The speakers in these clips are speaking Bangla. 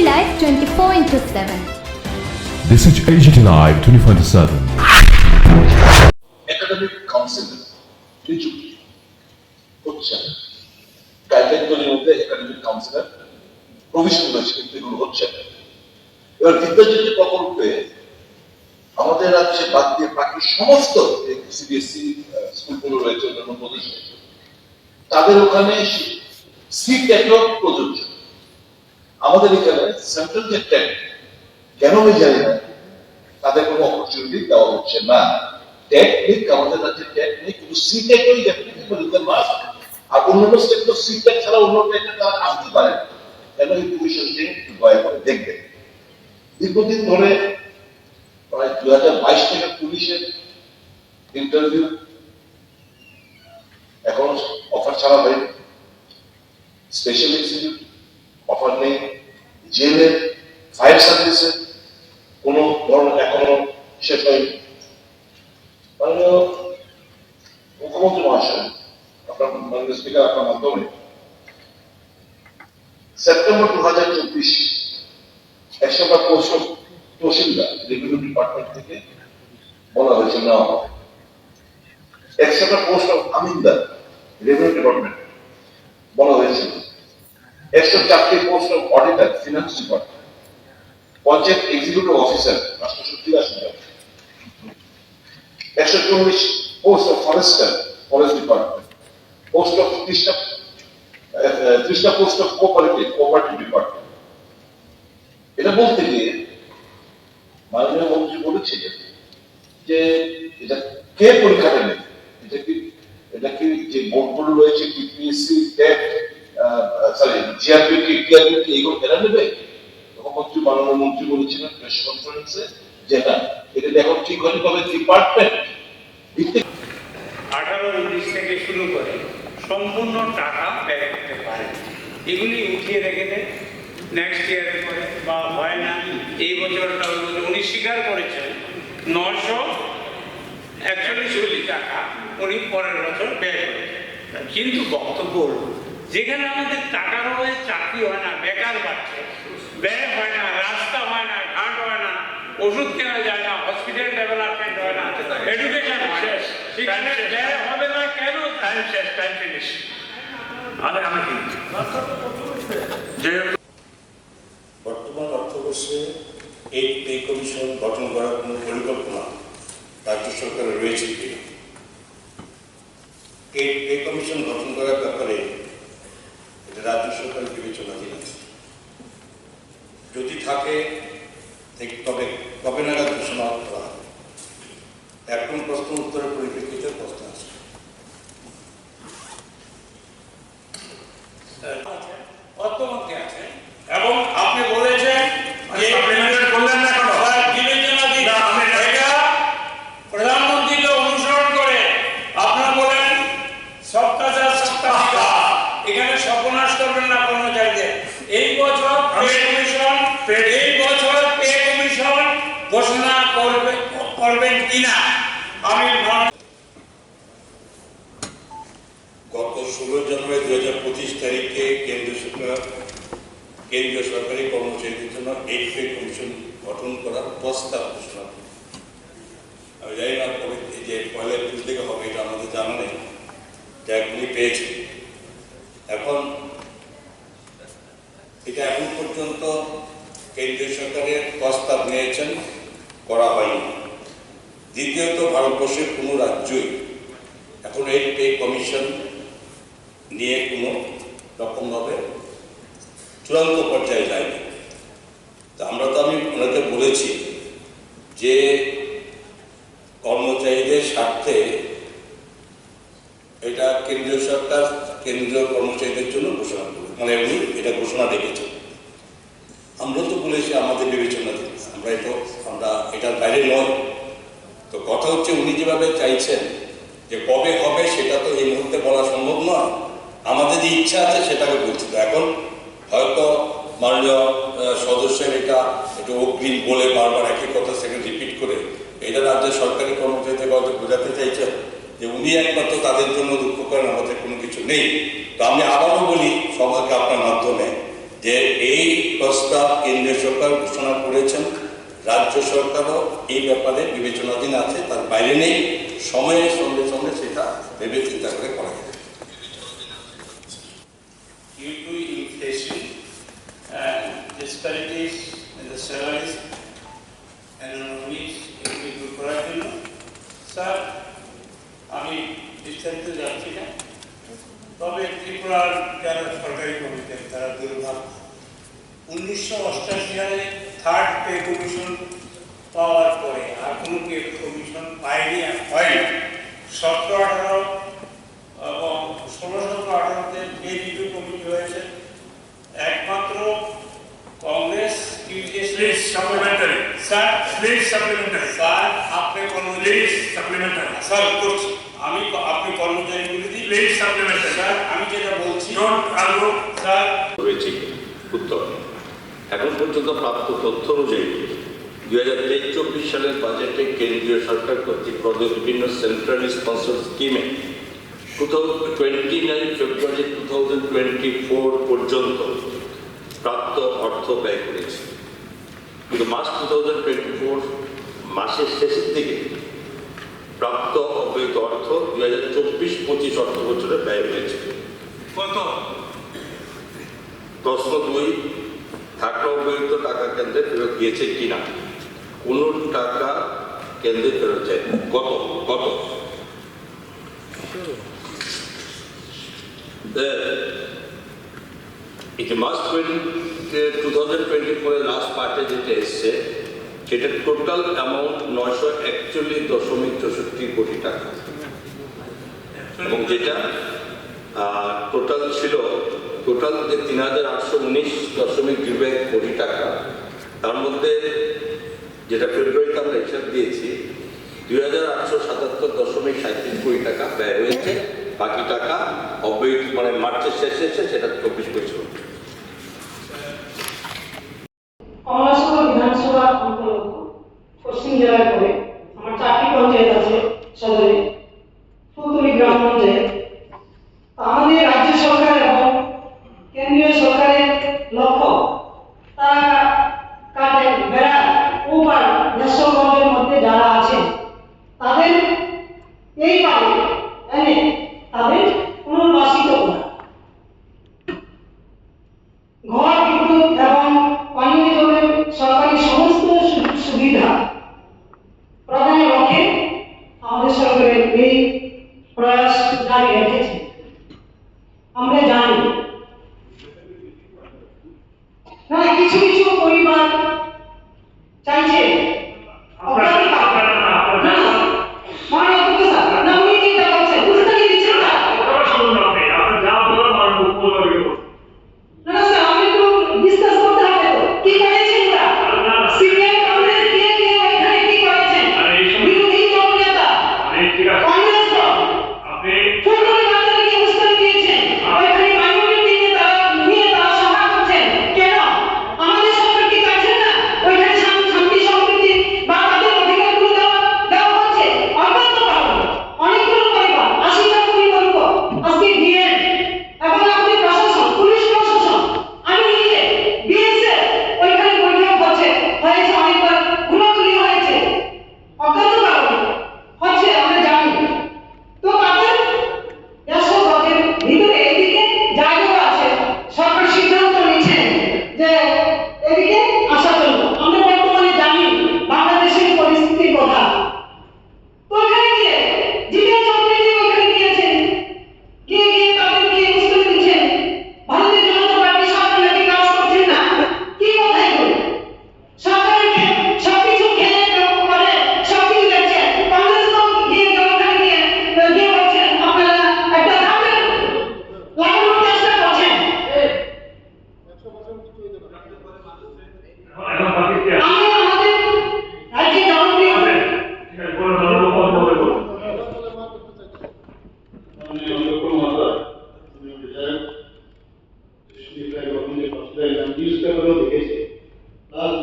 Live 24/7. This is AGT Live 24/7. Academic council নিযুক্তি হচ্ছে গাইডলাইন তৈরির মধ্যে একাডেমিক কাউন্সিলর প্রভিশন রয়েছে, কিন্তু এগুলো হচ্ছে না। এবার বিদ্যাজ্যোতি প্রকল্পে আমাদের রাজ্যে বাদ দিয়ে বাকি সমস্ত সিবিএসসি স্কুলগুলো রয়েছে অন্যান্য প্রদেশে, তাদের ওখানে সিটেটও প্রযোজ্য। আমাদের এখানে সেন্ট্রাল যে টেট, কেন আমি জানি না, তাদের কোনো অপরচুনিটি দেওয়া হচ্ছে না। টেকনিক আমাদের কাছে টেকনিক, কিন্তু সিটেটই ডেফিনেটলি মাস্ট। আর অন্যান্য স্টেট তো সিটেট ছাড়া অন্য টেটে তারা আসতে পারে না। কেন এই কমিশনটি দয়া করে দেখবে। দীর্ঘদিন ধরে প্রায় 2022 থেকে পুলিশের ইন্টারভিউ এখন অফার ছাড়া হয়, স্পেশাল এক্সিকিউটিভ অফার নেই, জেলের ফায়ার সার্ভিসের কোনো ধরনের এখনো শেষ হয়নি। মাননীয় মুখ্যমন্ত্রী মহাশয়, আপনার মাননীয় স্পিকার, আপনার মাধ্যমে সেপ্টেম্বর 2024 100টা post of tehsildar revenue department থেকে বলা হয়েছে নেওয়া হবে। 100টা পোস্ট অফ আমিনদার রেভিনিউ ডিপার্টমেন্ট বলা হয়েছিল। 104টি post of auditor finance department, panchayat executive officer রাষ্ট্র সচিব আসবেন, 140 post of forester forest department, post of 30টা পোস্ট অফ কোঅপারেটিভ ডিপার্টমেন্ট। এটা বলতে গিয়ে মাননীয় মন্ত্রী বলেছিলেন যে এটা কে পরীক্ষাটা নেবে, এটা কি যে বোর্ডগুলো রয়েছে টিপিএসসি, টেট, জিআরপি, টিআরপি, এইগুলো এরা নেবে। মুখ্যমন্ত্রী মাননীয় মন্ত্রী বলেছিলেন প্রেস কনফারেন্সে যে না, এটা এখন ঠিক হয়নি, তবে ডিপার্টমেন্ট ভিত্তিক 18-19 থেকে শুরু করে সম্পূর্ণ টাকা ব্যয় করতে পারে। এগুলি উঠিয়ে রেখে দেয় নেক্সট ইয়ারের পরে, বা হয় না এই বছরটা উনি স্বীকার করেছেন 941 কোটি টাকা উনি পরের বছর ব্যয় করেছেন। কিন্তু বক্তব্য হল, যেখানে আমাদের টাকার অভাবে চাকরি হয় না, বেকার বাড়ছে, ব্যয় হয় না, রাস্তা হয় না, ঘাট হয় না, ওষুধ কেনা যায় না, হসপিটাল ডেভেলপমেন্ট হয় না, এডুকেশন শেষ, সেখানে ব্যয় হবে না কেন? টাইম শেষ, টাইম ফিনিশ। বর্তমান অর্থবর্ষে এই পে কমিশন গঠন করার কোনো পরিকল্পনা রাজ্য সরকারের রয়েছে কিনা? এই পে কমিশন গঠন করার ব্যাপারে এটা রাজ্য সরকারের বিবেচনাধীন আছে। যদি থাকে তবে কবে নাগাদ ঘোষণা করা হবে? এখন প্রশ্ন উত্তরের পরিপ্রেক্ষিতে প্রশ্ন আছে। অর্থমন্ত্রী আছেন এবং আপনি বলেছেন যে বললেন না কেন বিবেচনাধীন, এটা প্রধানমন্ত্রীকে অনুসরণ করে আপনারা বলেন সবকা সাথ সবকা বিকাশ। এখানে সর্বনাশ করবেন না কর্মচারীদের। এই বছর পে কমিশন ঘোষণা করবেন কিনা আমি গত 16 জানুয়ারি 2025 তারিখে কেন্দ্রীয় সরকারি কর্মচারীদের জন্য এই পে কমিশন গঠন করার প্রস্তাব ঘোষণা করে। আমি জানি না যে 1 এপ্রিল থেকে হবে, এটা আমাদের জানা নেই, যা এখনই পেয়েছে। এখন এটা এখন পর্যন্ত কেন্দ্রীয় সরকারের প্রস্তাব নিয়েছেন, করা হয়নি। দ্বিতীয়ত, ভারতবর্ষের কোনো রাজ্যই এখন এই পে কমিশন নিয়ে কোনো রকমভাবে চূড়ান্ত পর্যায়ে যায়নি। তা আমি ওনাকে বলেছি যে কর্মচারীদের স্বার্থে এটা কেন্দ্রীয় সরকার কেন্দ্রীয় কর্মচারীদের জন্য ঘোষণা করবে, মানে উনি এটা ঘোষণা রেখেছেন। আমরা তো বলেছি আমাদের বিবেচনাধীন, আমরা এটার বাইরে নয়। তো কথা হচ্ছে, উনি যেভাবে চাইছেন যে কবে হবে সেটা তো এই মুহূর্তে বলা সম্ভব নয়। আমাদের যে ইচ্ছা আছে সেটাকে বলছি। তো এখন হয়তো মাননীয় সদস্যের এটা একটু অগ্রিম বলে বারবার একই কথা সেখানে রিপিট করে এটা রাজ্যের সরকারি কর্মচারীদের হয়তো বোঝাতে চাইছেন যে উনি একমাত্র তাদের জন্য দুঃখ করেন, আমাদের কোনো কিছু নেই। তো আমি আবারও বলি সবাইকে আপনার মাধ্যমে যে এই প্রস্তাব কেন্দ্রীয় সরকার ঘোষণা করেছেন, রাজ্য সরকারও এই ব্যাপারে বিবেচনাধীন আছে, তার বাইরে নেই, সময়ের সঙ্গে সঙ্গে সেটা ভেবে চিন্তা করে করা যাবে। Due to inflation and disparities in the salaries and economies দূর করার জন্য স্যার আমি বিস্তারিত যাচ্ছি না, তবে ত্রিপুরার যারা সরকারি কমিশন তারা দুর্ভাগ্য 1988 সালে থার্ড পে কমিশন পাওয়ার পরে আর কোনো পে কমিশন পায়নি আর হয়নি। 17-18 এবং 16-18-তে পে রিভিউ কমিটি হয়েছে, একমাত্র Congress Please supplementary. Sir Please supplementary. Sir আপনি কর্মচারী Please supplementary. স্যার করছি আমি, আপনি কর্মচারীগুলি দিই Please supplementary. স্যার আমি যেটা বলছি Don't argue. স্যার রয়েছে উত্তর। এখন পর্যন্ত প্রাপ্ত তথ্য অনুযায়ী 2023-24 সালের বাজেটে কেন্দ্রীয় সরকার কর্তৃক প্রদত্ত বিভিন্ন সেন্ট্রালি স্পন্সর্ড স্কিমে 29 ফেব্রুয়ারি 2024 পর্যন্ত প্রাপ্ত অর্থ ব্যয় করেছে, কিন্তু মার্চ 2024 মাসের শেষের দিকে প্রাপ্ত অব্যয়িত অর্থ 2024-25 অর্থ বছরে ব্যয় হয়েছে। কত? প্রশ্ন 2, থাকা অব্যয়িত টাকা কেন্দ্রে ফেরত গিয়েছে কিনা? কোন টাকা কেন্দ্রে ফেরত যায়? কত কত? এই মার্চ 2024 লাস্ট পার্টে যেটা এসছে সেটা টোটাল অ্যামাউন্ট 941.64 কোটি টাকা, এবং যেটা টোটাল ছিল টোটাল যে 3819.21 কোটি টাকা, তার মধ্যে যেটা ফেব্রুয়ারিতে আমরা হিসাব দিয়েছি 2877.37 কোটি টাকা ব্যয় হয়েছে, বাকি টাকা অব্যয়িত মানে মার্চের শেষে এসে সেটা 24 হয়েছিল। কমলাসভা বিধানসভা অন্তর্গত পশ্চিম জেলায় পড়ে আমার 4টি পঞ্চায়েত আছে সদরে, ফুলতলি গ্রাম পঞ্চায়েত। আমাদের রাজ্য সরকার এবং কেন্দ্রীয় সরকারের লক্ষ্য তারা কাটে বেড়া ওপার দেশগঞ্জের মধ্যে যারা আছেন তাদের এই পারে এনে তাদের পুনর্বাসিত করা, ঘর বিদ্যুৎ এবং পানীয় জলের সরকারি সমস্ত সুবিধা প্রদানের লক্ষ্যে আমাদের সরকারের এই প্রয়াস জারি রেখেছে। আমরা জানি না কিছু কিছু পরিবার চাইছে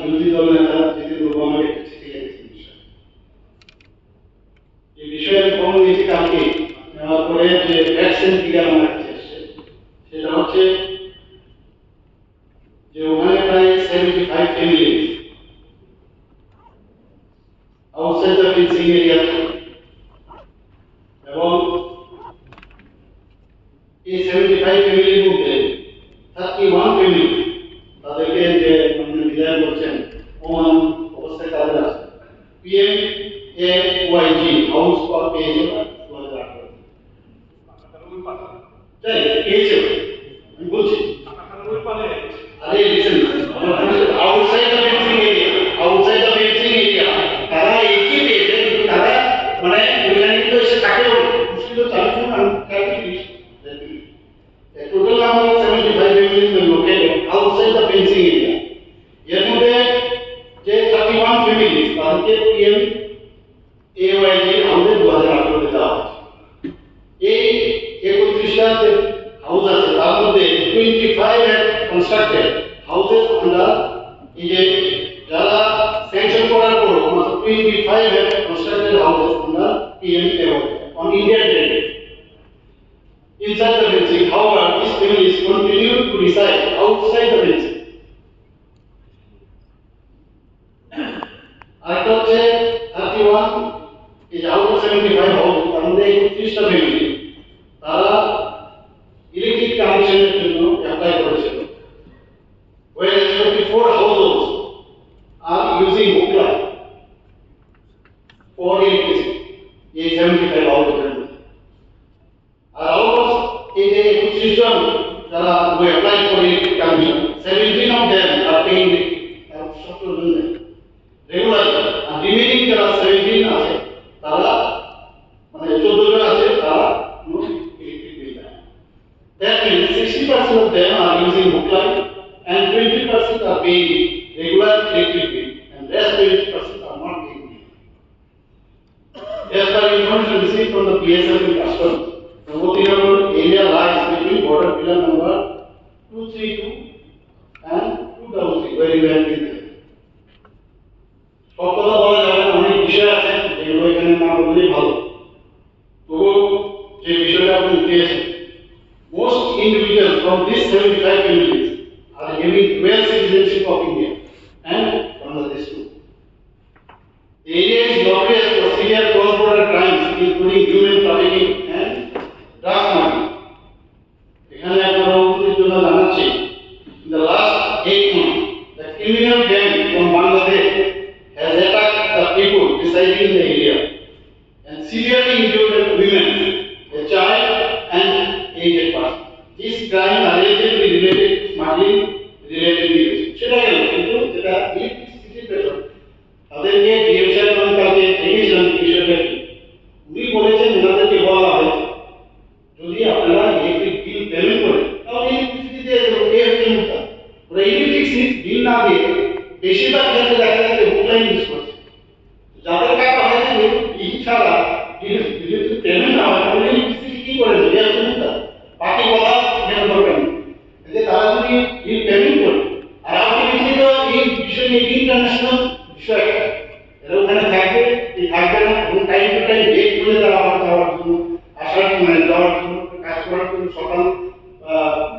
বিরোধী দল নেতা জিতেন্দ্র রহমানের কাছে এই বিষয়ে খবর নিয়েছি কালকে নেওয়ার পরে যে ভ্যাকসিন টিকা আমার কাছে এসছে, সেটা হচ্ছে 75 families outside the fencing area. এবং এই 75 ফ্যামিলির মধ্যে 31 ফ্যামিলি তাদেরকে যে বিদায় করছেন ওমান অবস্থায় তাদের আছে PMAYG হাউস পাওয়া পেয়েছে 2018 তাই পেয়েছে আমি বলছি আরে listen outside the fencing area তারা একই পেয়েছে কিন্তু তারা মানে ওইখানে কিন্তু এসে থাকে মুশকিল তো চালু না A total number of 75 families were located outside the fencing area. এর মধ্যে যে 31 families তাদেরকে PMAYG আমাদের 2018 তে দেওয়া হয়েছে। এই 31টা যে হাউস আছে তার মধ্যে 25 have constructed houses under এই যে যারা স্যাংশন করার পর মাত্র 25 have constructed houses under PMAYG on Indian territory. Inside the fencing, however, these families continue to reside outside the fencing. Out of the 31 is out of 75 houses, and they increased the family. তারা electric connection এর জন্য apply করেছিল. Whereas 24 households are using hook line for electricity. এই 75 houses. আর out of এই যে 25 জন যারা who apply for electric connection, 17 of them are paying regular, and remaining যারা 17 আছে তারা মানে 14 জন আছে তারা no electric bill দেয়. That means 60% of them are using hook line and 20% are paying regular electric bill, and rest 20% are not paying bill. As per information received from the PSL customs, the Motinapur area lies between border pillar number 232 and 233, where you have been there. সব কথা বলা যাবে না, অনেক বিষয় আছে যেগুলো এখানে না বললেই ভালো। তবু যে বিষয়টা আপনি উঠিয়েছেন, most individuals from these 75 families are having dual citizenship of India and Bangladesh too. The area is notorious for severe cross-border crimes, including human trafficking and drug smuggling. এখানে আপনারা উপস্থিত জন্য জানাচ্ছি, in the last 8 months, the criminal gang from Bangladesh has attacked the people residing in the area and severely injured women, a child, and aged person. This crime allegedly related to smuggling related issues. সেটা গেল, কিন্তু যেটা ইলেকট্রিসিটির পেছন তাদেরকে ডিএমসার কালকে দেখেছিলাম বিষয়টা কি, উনি বলেছেন ওনাদেরকে বলা হয়েছে যদি আপনারা ইলেকট্রিক বিল পেমেন্ট করেন তাহলে ইলেকট্রিসিটি দিয়ে দেবো, কে হচ্ছে মুক্তা। ওরা ইলেকট্রিক বিল না দিয়ে বেশিরভাগ ক্ষেত্রে দেখা যাচ্ছে হোমলাইন ইউজ করছে। যাদের টাকা হয়েছে বিল ছাড়া ইলেকট্রিক পেমেন্ট না হয় তাহলে ইলেকট্রিসিটি কি করে দেবে, হচ্ছে মুক্তা। বাকি কথা এখানে দরকার নেই, যে তারা যদি বিল পেমেন্ট করে। আর আলটিমেটলি তো এই বিষয় নিয়ে ইন্টারন্যাশনাল বিষয়, এরা ওখানে থাকবে কি থাকবে না, এবং টাইম টু টাইম ডেট করে দেওয়া হয় যাওয়ার জন্য, আসার মানে যাওয়ার জন্য, কাজ করার জন্য সকাল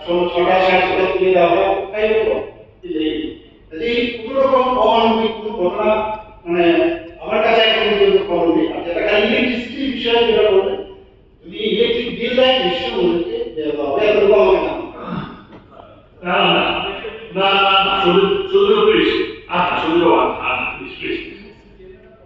6টা 6:30 তুলে দেওয়া হয়, তাই তো এই কোনো রকম অমানবিক কোনো ঘটনা মানে আমার কাছে এখন পর্যন্ত খবর নেই। আর যেটা খালি ইলেকট্রিসিটির বিষয়ে যেটা বলবেন, যদি ইলেকট্রিক বিল দেয় নিশ্চয়ই ওদেরকে দেওয়া হবে, এত হবে না। না শুধু প্লিজ শুধু